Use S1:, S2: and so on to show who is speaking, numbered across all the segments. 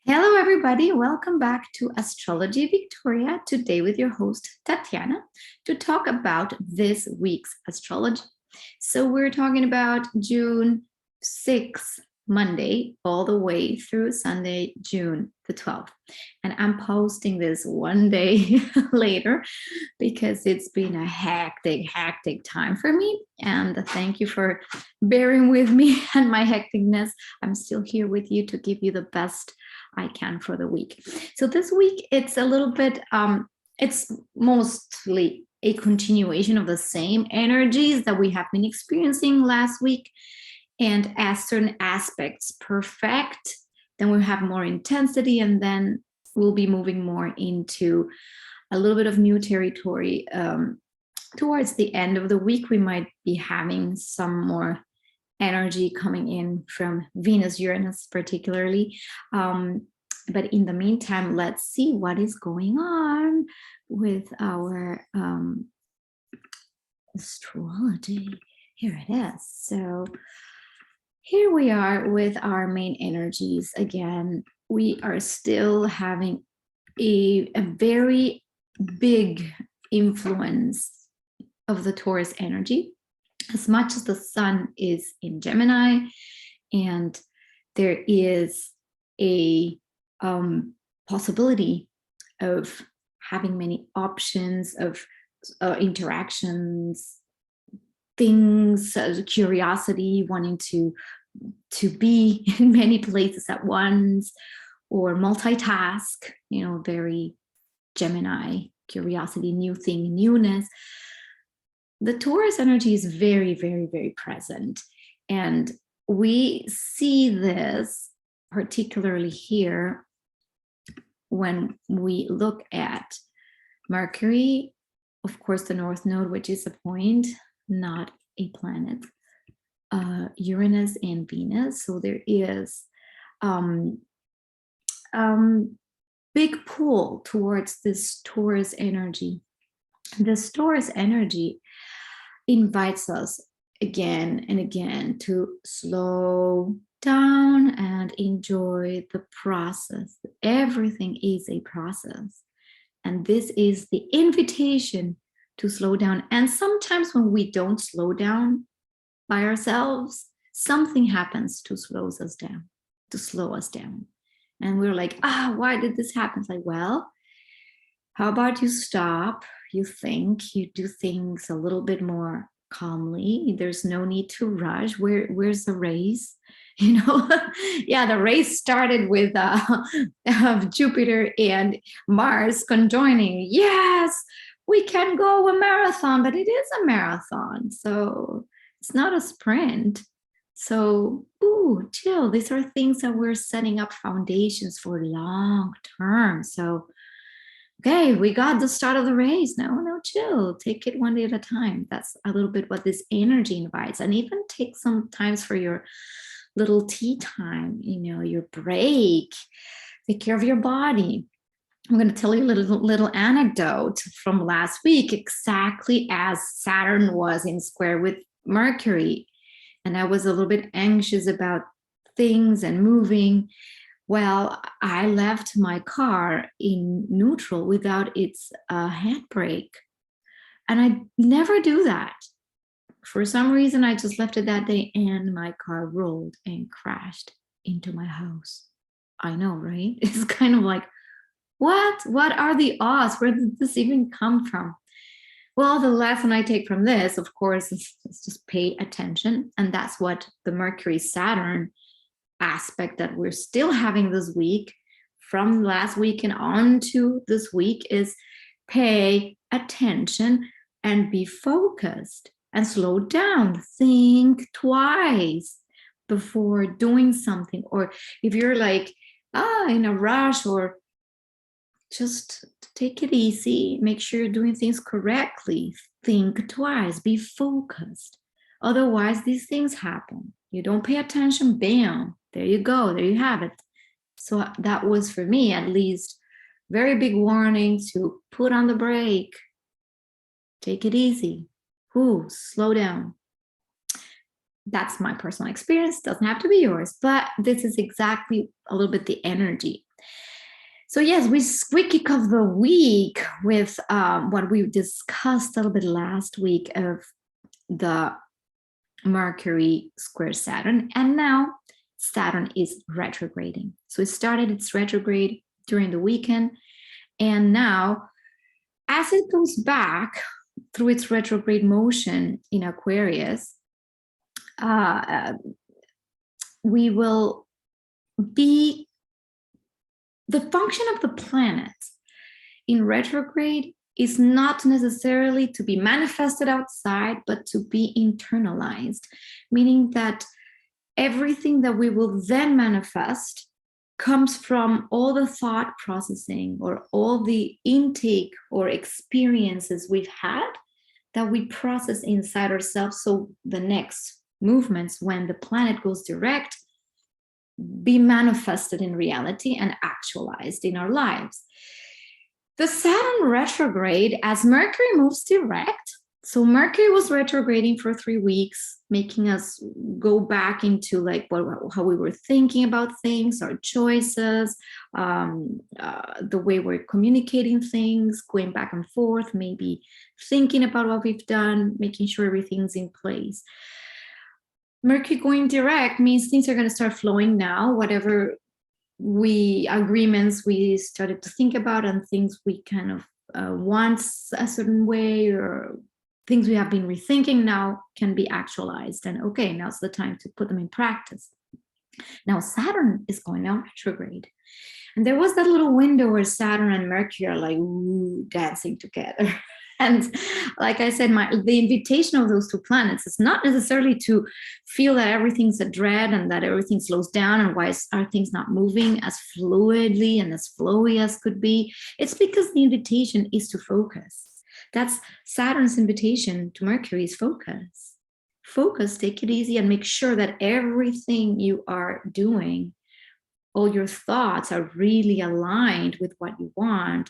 S1: Hello, everybody. Welcome back to Astrology Victoria, today with your host, Tatiana, to talk about this week's astrology. So we're talking about June 6th, Monday, all the way through Sunday, June the 12th. And I'm posting this one day later because it's been a hectic time for me. And thank you for bearing with me and my hecticness. I'm still here with you to give you the best I can for the week. So this week, it's a little bit, it's mostly a continuation of the same energies that we have been experiencing last week. And as certain aspects perfect, then we'll have more intensity, and then we'll be moving more into a little bit of new territory. Towards the end of the week, we might be having some more energy coming in from Venus, Uranus, particularly. But in the meantime, let's see what is going on with our astrology. Here it is. So here we are with our main energies. Again, we are still having a very big influence of the Taurus energy, as much as the sun is in Gemini, and there is a possibility of having many options of interactions, things, curiosity, wanting to be in many places at once, or multitask, very Gemini, curiosity, new thing, newness. The Taurus energy is very, very, very present. And we see this particularly here when we look at Mercury, of course, the North Node, which is a point, not a planet, Uranus and Venus. So there is big pull towards this Taurus energy. This Taurus energy invites us again and again to slow down and enjoy the process. Everything is a process. And this is the invitation to slow down. And sometimes when we don't slow down by ourselves, something happens to slow us down. And we're like, why did this happen? It's like, well, how about you stop? You think, you do things a little bit more calmly. There's no need to rush. Where's the race? Yeah, the race started with Jupiter and Mars conjoining. Yes, we can go a marathon, but it is a marathon. So it's not a sprint. So, chill. These are things that we're setting up foundations for long term. So, okay, we got the start of the race. No, chill. Take it one day at a time. That's a little bit what this energy invites. And even take some times for your little tea time, your break. Take care of your body. I'm going to tell you a little anecdote from last week, exactly as Saturn was in square with Mercury. And I was a little bit anxious about things and moving. Well, I left my car in neutral without its handbrake. And I never do that. For some reason, I just left it that day and my car rolled and crashed into my house. I know, right? It's kind of like, what? What are the odds? Where did this even come from? Well, the lesson I take from this, of course, is just pay attention. And that's what the Mercury-Saturn aspect that we're still having this week, from last week and on to this week, is pay attention and be focused and slow down. Think twice before doing something. Or if you're like, in a rush, or just take it easy, make sure you're doing things correctly. Think twice, be focused. Otherwise, these things happen. You don't pay attention, bam, there you go, there you have it. So that was, for me at least, very big warning to put on the brake. Take it easy. Slow down. That's my personal experience. Doesn't have to be yours, but this is exactly a little bit the energy. So yes, we kick off the week with what we discussed a little bit last week of the Mercury square Saturn, and now Saturn is retrograding. So it started its retrograde during the weekend, and now as it goes back through its retrograde motion in Aquarius, we will be, the function of the planet in retrograde is not necessarily to be manifested outside, but to be internalized, meaning that everything that we will then manifest comes from all the thought processing or all the intake or experiences we've had that we process inside ourselves. So the next movements, when the planet goes direct, be manifested in reality and actualized in our lives. The Saturn retrograde, as Mercury moves direct, so Mercury was retrograding for 3 weeks, making us go back into like how we were thinking about things, our choices, the way we're communicating things, going back and forth, maybe thinking about what we've done, making sure everything's in place. Mercury going direct means things are going to start flowing now, whatever agreements we started to think about and things we kind of want a certain way, or things we have been rethinking now can be actualized. And okay, now's the time to put them in practice. Now Saturn is going down retrograde. And there was that little window where Saturn and Mercury are like dancing together. And like I said, the invitation of those two planets is not necessarily to feel that everything's a dread and that everything slows down and why are things not moving as fluidly and as flowy as could be. It's because the invitation is to focus. That's Saturn's invitation to Mercury is focus. Focus, take it easy, and make sure that everything you are doing, all your thoughts are really aligned with what you want.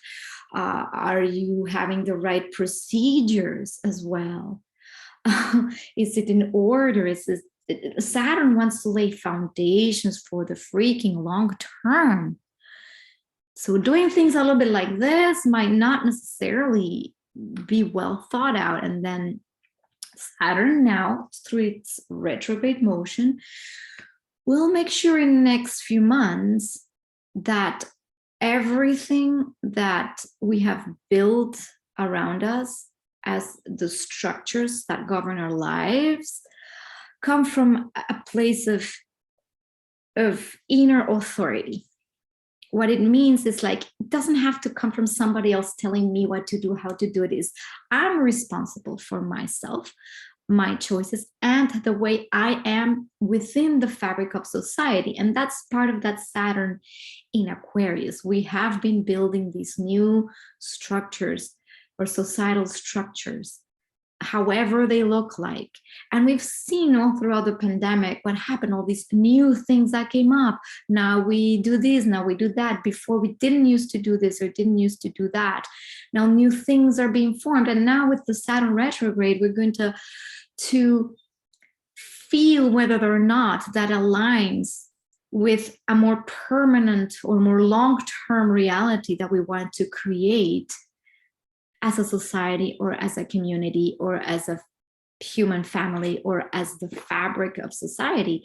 S1: Are you having the right procedures as well? Is it in order? Saturn wants to lay foundations for the freaking long term. So doing things a little bit like this might not necessarily be well thought out. And then Saturn now, through its retrograde motion, we'll make sure in the next few months that everything that we have built around us as the structures that govern our lives come from a place of inner authority. What it means is like, it doesn't have to come from somebody else telling me what to do, how to do it. Is I'm responsible for myself, my choices, and the way I am within the fabric of society. And that's part of that Saturn in Aquarius. We have been building these new structures or societal structures, however they look like. And we've seen all throughout the pandemic what happened, all these new things that came up. Now we do this, now we do that. Before we didn't used to do this or didn't used to do that. Now new things are being formed. And now with the Saturn retrograde, we're going to feel whether or not that aligns with a more permanent or more long-term reality that we want to create as a society or as a community or as a human family or as the fabric of society.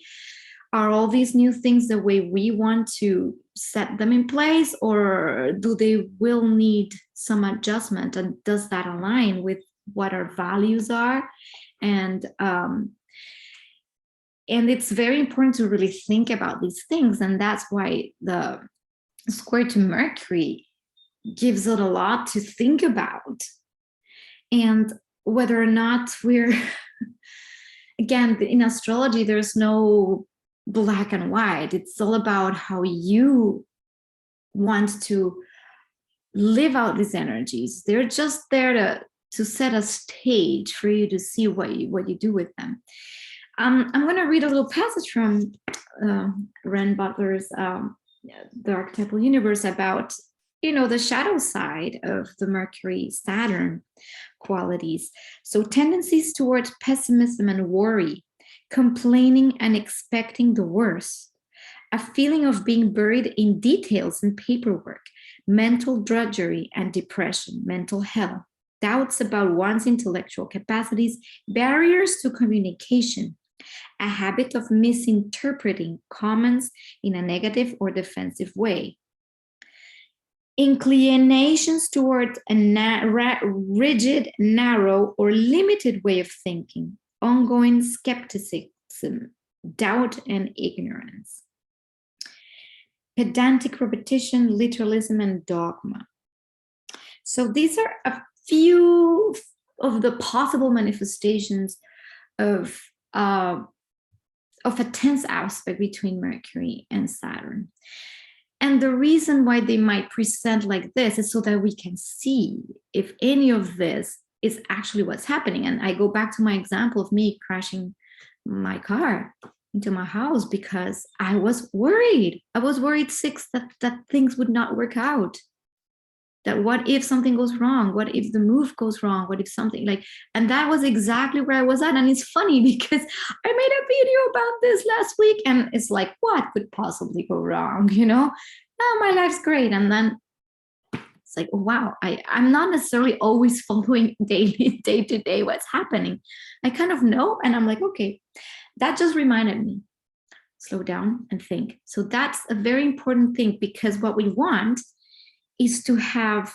S1: Are all these new things the way we want to set them in place, or do they will need some adjustment? And does that align with what our values are? And it's very important to really think about these things. And that's why the square to Mercury gives it a lot to think about. And whether or not we're, again, in astrology, there's no black and white. It's all about how you want to live out these energies. They're just there to set a stage for you to see what you do with them. I'm going to read a little passage from Ren Butler's The Archetypal Universe about, the shadow side of the Mercury-Saturn qualities. So tendencies towards pessimism and worry complaining and expecting the worst, a feeling of being buried in details and paperwork, mental drudgery and depression, mental hell, doubts about one's intellectual capacities, barriers to communication, a habit of misinterpreting comments in a negative or defensive way, inclinations toward a rigid, narrow, or limited way of thinking, ongoing skepticism, doubt, and ignorance, pedantic repetition, literalism, and dogma. So these are a few of the possible manifestations of a tense aspect between Mercury and Saturn. And the reason why they might present like this is so that we can see if any of this is actually what's happening. And I go back to my example of me crashing my car into my house because I was worried. I was worried sick that things would not work out. That what if something goes wrong? What if the move goes wrong? What if something like, and that was exactly where I was at. And it's funny because I made a video about this last week and it's like, what could possibly go wrong? You know, oh, my life's great. And then it's like, oh, wow, I'm not necessarily always following day to day what's happening. I kind of know. And I'm like, okay, that just reminded me, slow down and think. So that's a very important thing because what we want is to have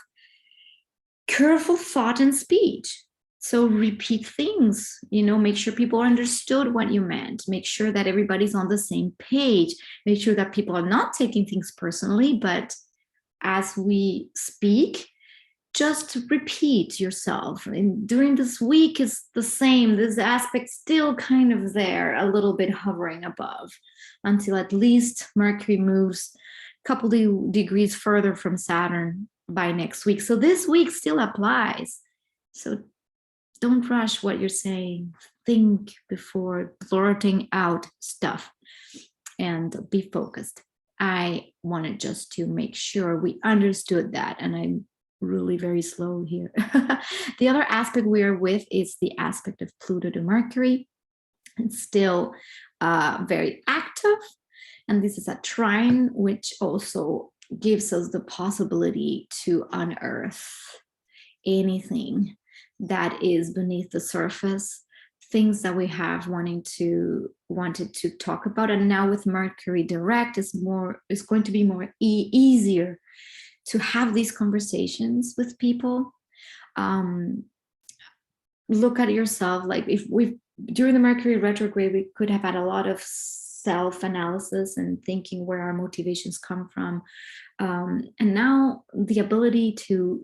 S1: careful thought and speech. So repeat things, you know, make sure people understood what you meant, make sure that everybody's on the same page, make sure that people are not taking things personally, but as we speak, just repeat yourself. And during this week is the same, this aspect still kind of there, a little bit hovering above until at least Mercury moves couple of degrees further from Saturn by next week. So this week still applies. So don't rush what you're saying. Think before blurting out stuff and be focused. I wanted just to make sure we understood that. And I'm really very slow here. The other aspect we are with is the aspect of Pluto to Mercury. It's still very active. And this is a trine, which also gives us the possibility to unearth anything that is beneath the surface, things that we have wanted to talk about. And now with Mercury direct, it's going to be more easier to have these conversations with people. Look at yourself, like if during the Mercury retrograde, we could have had a lot of self-analysis and thinking where our motivations come from. And now the ability to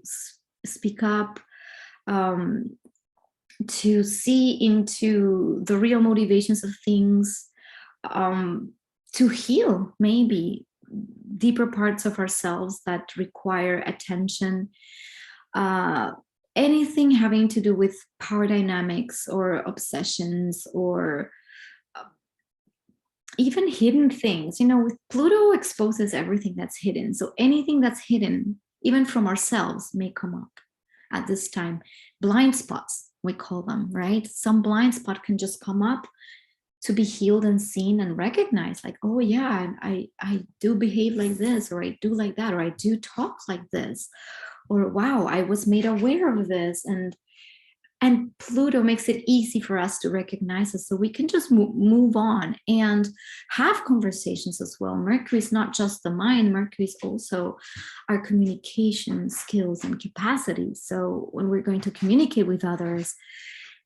S1: speak up, to see into the real motivations of things, to heal maybe deeper parts of ourselves that require attention. Anything having to do with power dynamics or obsessions or even hidden things, you know, with Pluto exposes everything that's hidden. So anything that's hidden, even from ourselves, may come up at this time. Blind spots, we call them, right? Some blind spot can just come up to be healed and seen and recognized, like, oh yeah, I do behave like this, or I do like that, or I do talk like this, or wow, I was made aware of this. And Pluto makes it easy for us to recognize this, so we can just move on and have conversations as well. Mercury is not just the mind, Mercury is also our communication skills and capacities. So when we're going to communicate with others,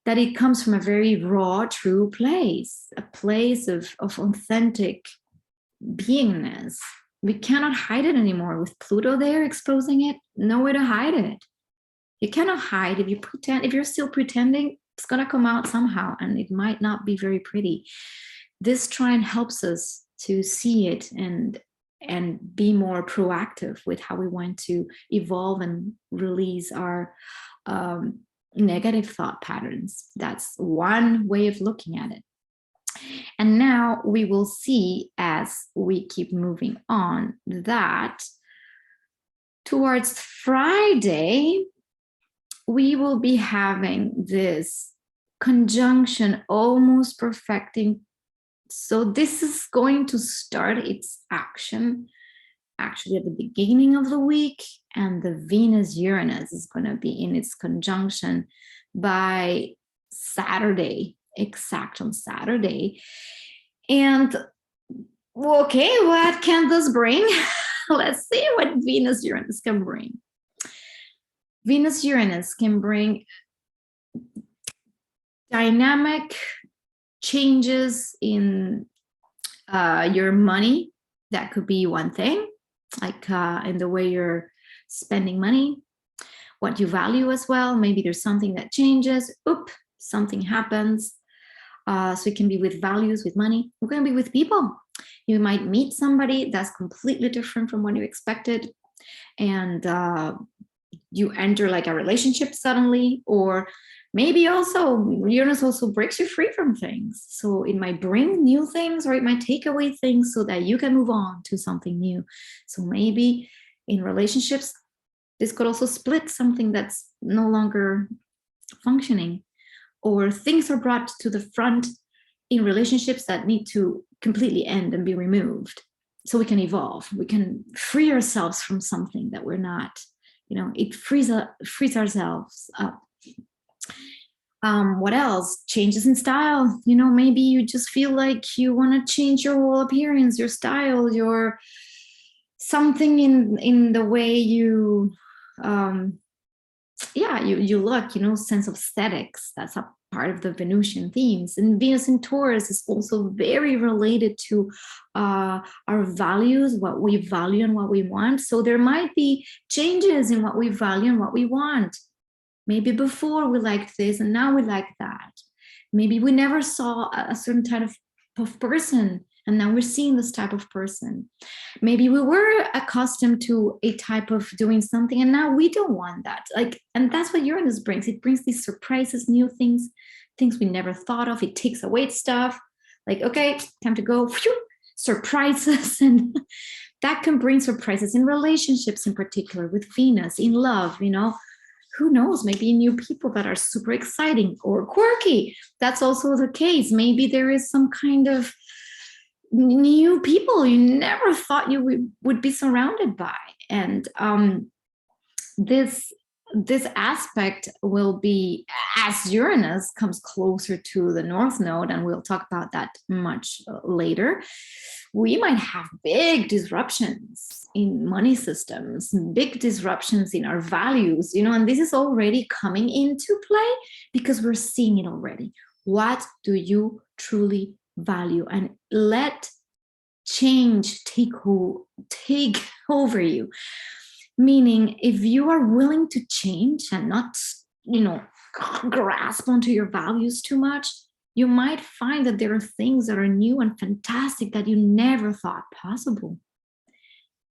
S1: that it comes from a very raw, true place, a place of authentic beingness. We cannot hide it anymore. With Pluto there exposing it, nowhere to hide it. You cannot hide. If you pretend, if you're still pretending, it's going to come out somehow, and it might not be very pretty. This trine helps us to see it and be more proactive with how we want to evolve and release our negative thought patterns. That's one way of looking at it. And now we will see, as we keep moving on, that towards Friday, we will be having this conjunction almost perfecting. So this is going to start its action actually at the beginning of the week, and the Venus-Uranus is going to be in its conjunction by Saturday, exact on Saturday. And okay, what can this bring? Let's see what Venus-Uranus can bring. Venus-Uranus can bring dynamic changes in your money. That could be one thing, like in the way you're spending money, what you value as well. Maybe there's something that changes. Something happens. So it can be with values, with money. It can be with people. You might meet somebody that's completely different from what you expected, and you enter like a relationship suddenly, or maybe also Uranus also breaks you free from things. So it might bring new things, or it might take away things so that you can move on to something new. So maybe in relationships, this could also split something that's no longer functioning, or things are brought to the front in relationships that need to completely end and be removed. So we can evolve. We can free ourselves from something that we're not, it frees ourselves up. What else? Changes in style. Maybe you just feel like you want to change your whole appearance, your style, your something in the way you you look, sense of aesthetics. That's a part of the Venusian themes. And Venus in Taurus is also very related to our values, what we value and what we want. So there might be changes in what we value and what we want. Maybe before we liked this and now we like that. Maybe we never saw a certain type of person and now we're seeing this type of person. Maybe we were accustomed to a type of doing something and now we don't want that. And that's what Uranus brings. It brings these surprises, new things we never thought of. It takes away stuff. Like, okay, time to go. Phew, surprises. And that can bring surprises in relationships in particular, with Venus, in love, who knows, maybe new people that are super exciting or quirky. That's also the case. Maybe there is some kind of new people you never thought you would be surrounded by. And this aspect will be, as Uranus comes closer to the North Node, and we'll talk about that much later, we might have big disruptions in money systems, big disruptions in our values, and this is already coming into play because we're seeing it already. What do you truly value? And let change take over you. Meaning, if you are willing to change and not, grasp onto your values too much, you might find that there are things that are new and fantastic that you never thought possible.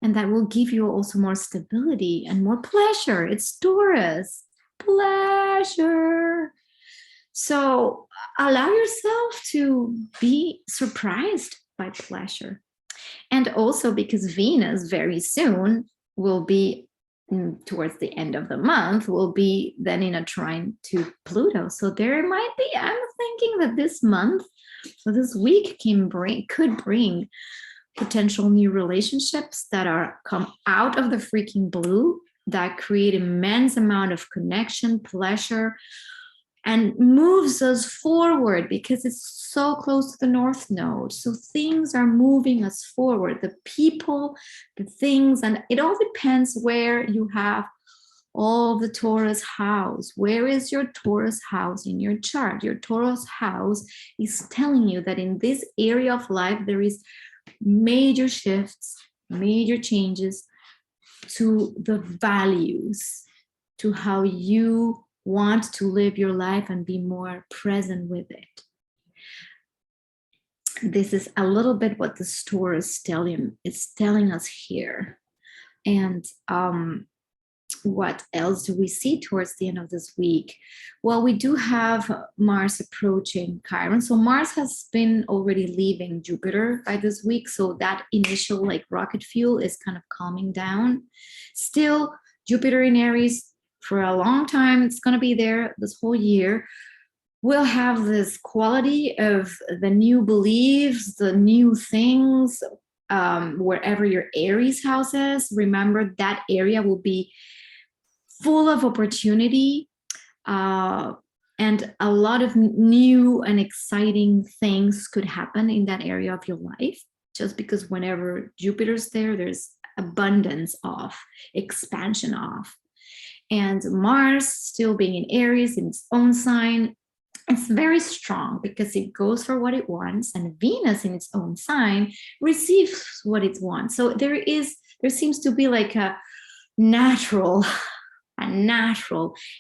S1: And that will give you also more stability and more pleasure. It's Taurus, pleasure. So allow yourself to be surprised by pleasure. And also because Venus very soon will be, towards the end of the month, will be then in a trine to Pluto. So there might be, I'm thinking that this month, so this week could bring potential new relationships that are come out of the freaking blue, that create immense amount of connection, pleasure, and moves us forward because it's so close to the North Node. So things are moving us forward, the people, the things, and it all depends where you have all the Taurus house. Where is your Taurus house in your chart? Your Taurus house is telling you that in this area of life, there is major shifts, major changes to the values, to how you want to live your life and be more present with it. This is a little bit what the Taurus is telling us here. And what else do we see towards the end of this week? Well, we do have Mars approaching Chiron. So Mars has been already leaving Jupiter by this week. So that initial rocket fuel is kind of calming down. Still, Jupiter in Aries for a long time, it's going to be there this whole year. will have this quality of the new beliefs, the new things. Wherever your Aries house is, remember that area will be full of opportunity, and a lot of new and exciting things could happen in that area of your life, just because whenever Jupiter's there, there's abundance of expansion of. And Mars still being in Aries in its own sign, it's very strong because it goes for what it wants, and Venus in its own sign receives what it wants. So there seems to be like a natural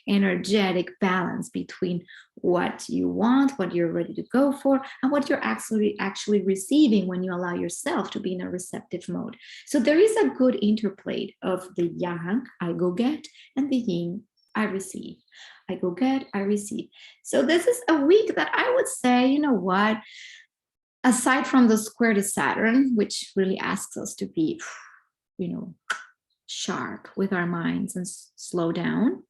S1: energetic balance between what you want, what you're ready to go for, and what you're actually receiving when you allow yourself to be in a receptive mode. So there is a good interplay of the yang, I go get, and the yin, I receive. I go get, I receive. So this is a week that I would say, you know what, aside from the square to Saturn, which really asks us to be, you know, sharp with our minds and slow down,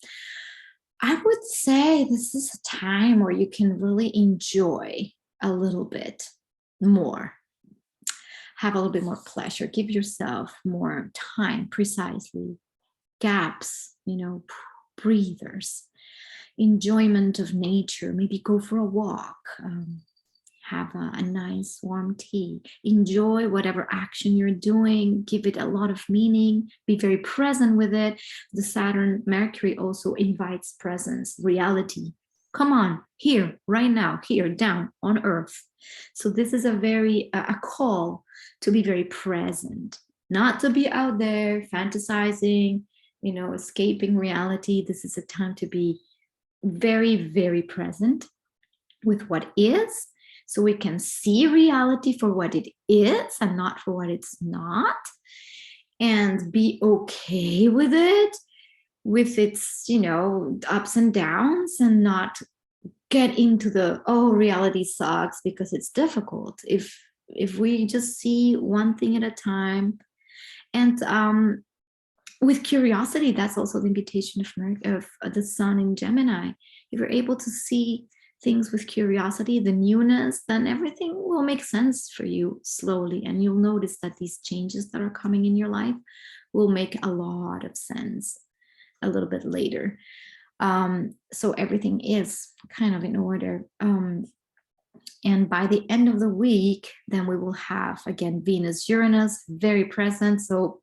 S1: I would say this is a time where you can really enjoy a little bit more, have a little bit more pleasure, give yourself more time, precisely, gaps, you know, breathers, enjoyment of nature, maybe go for a walk, have a nice warm tea, enjoy whatever action you're doing, give it a lot of meaning, be very present with it. The Saturn Mercury also invites presence, reality. Come on, here, right now, here, down on Earth. So this is a call to be very present, not to be out there fantasizing, you know, escaping reality. This is a time to be very, very present with what is, so we can see reality for what it is and not for what it's not, and be okay with it, with its, you know, ups and downs, and not get into the, oh, reality sucks because it's difficult. If we just see one thing at a time, and with curiosity, that's also the invitation of the sun in Gemini. If you're able to see things with curiosity, the newness, then everything will make sense for you slowly. And you'll notice that these changes that are coming in your life will make a lot of sense a little bit later. So everything is kind of in order. And by the end of the week, then we will have, again, Venus, Uranus, very present. So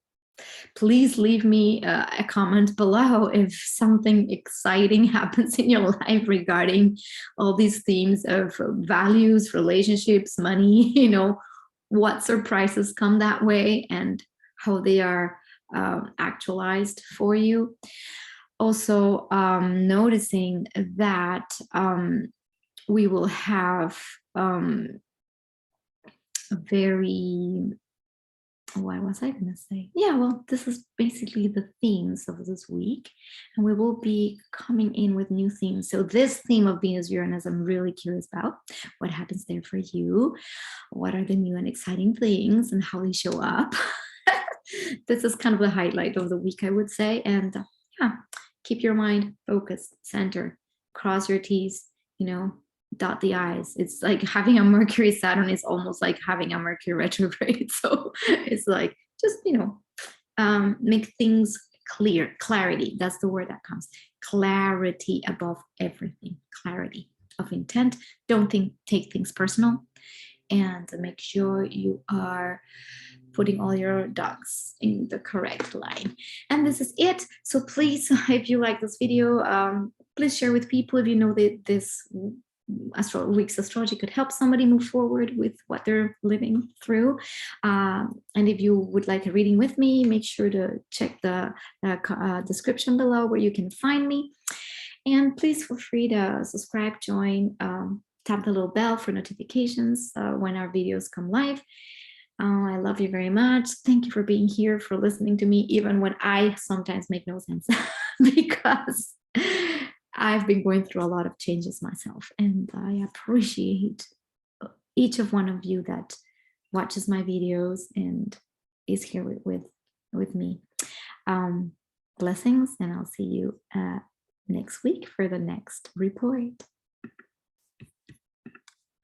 S1: please leave me a comment below if something exciting happens in your life regarding all these themes of values, relationships, money, you know, what surprises come that way and how they are actualized for you. Also, noticing that we will have a very, what was I going to say? Yeah, well, this is basically the themes of this week, and we will be coming in with new themes. So this theme of Venus Uranus, I'm really curious about what happens there for you. What are the new and exciting things and how they show up? This is kind of the highlight of the week, I would say. And yeah, keep your mind focused, center, cross your T's, you know, dot the I's. It's like having a Mercury Saturn is almost like having a Mercury retrograde. So it's like, just, you know, make things clear. Clarity, that's the word that comes. Clarity above everything. Clarity of intent. Don't take things personal, and make sure you are putting all your ducks in the correct line. And this is it. So please, if you like this video, please share with people if you know that this week's astrology could help somebody move forward with what they're living through. And if you would like a reading with me, make sure to check the description below where you can find me. And please feel free to subscribe, join, tap the little bell for notifications when our videos come live. I love you very much. Thank you for being here, for listening to me, even when I sometimes make no sense, because I've been going through a lot of changes myself, and I appreciate each of one of you that watches my videos and is here with me. Blessings, and I'll see you next week for the next report.